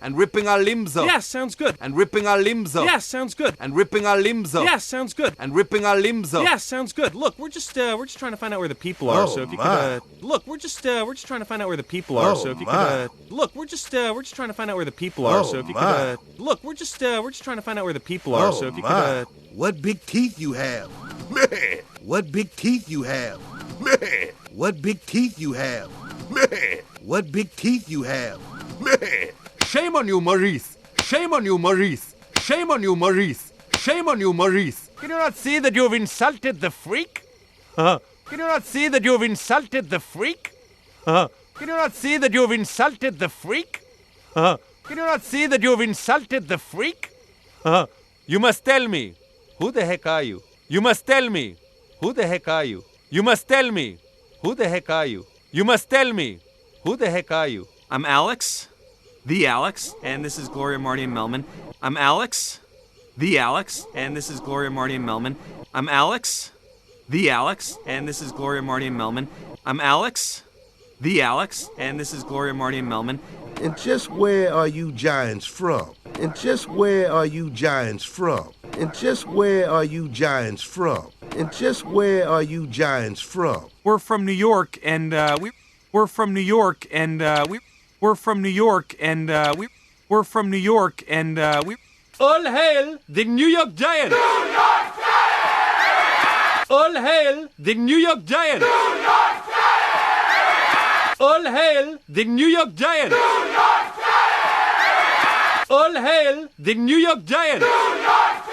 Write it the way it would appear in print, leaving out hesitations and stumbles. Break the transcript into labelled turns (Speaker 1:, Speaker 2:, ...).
Speaker 1: And ripping our limbs off.
Speaker 2: Yes, sounds good.
Speaker 1: And ripping our limbs off.
Speaker 2: Yes, sounds good.
Speaker 1: And ripping our limbs off.
Speaker 2: Yes, sounds good.
Speaker 1: And ripping our limbs off.
Speaker 2: Yes, sounds good. Look, we're just trying to find out where the people are.
Speaker 3: Oh,
Speaker 2: So if you
Speaker 3: my.
Speaker 2: could, look, we're just trying to find out where the people are.
Speaker 3: Oh,
Speaker 2: So if you
Speaker 3: my.
Speaker 2: could, look, we're just trying to find out where the people are.
Speaker 3: Oh,
Speaker 2: So if you
Speaker 3: my.
Speaker 2: could, look, we're just trying to find out where the people are. So if you
Speaker 3: my.
Speaker 2: could,
Speaker 3: What big teeth you have. Man. What big teeth you have. Man. What big teeth you have. Man. What big teeth you have. Man.
Speaker 1: Shame on you, Maurice. Shame on you, Maurice. Shame on you, Maurice. Shame on you, Maurice. Can you not see that you have insulted the freak? Can you not see that you have insulted the freak? Can you not see that you have insulted the freak? Can you not see that you have insulted the freak? You must tell me. Who the heck are you? You must tell me. Who the heck are you? You must tell me. Who the heck are you? You must tell me. Who the heck are you?
Speaker 2: I'm Alex, the Alex, and this is Gloria, Marty, and Melman. I'm Alex, the Alex, and this is Gloria, Marty, and Melman. I'm Alex, the Alex, and this is Gloria, Marty, and Melman. I'm Alex, the Alex, and this is Gloria, Marty, and Melman.
Speaker 3: And just where are you giants from? And just where are you giants from? And just where are you giants from? And just where are you giants from?
Speaker 2: We're from New York, and we're from New York, and we're from New York, and we're from New York, and
Speaker 1: All hail the New York Giants! New York Giants! All hail the New York Giants! New York Giants! All hail the New York Giants! New York Giants! All hail the New York Giants! New York Giants!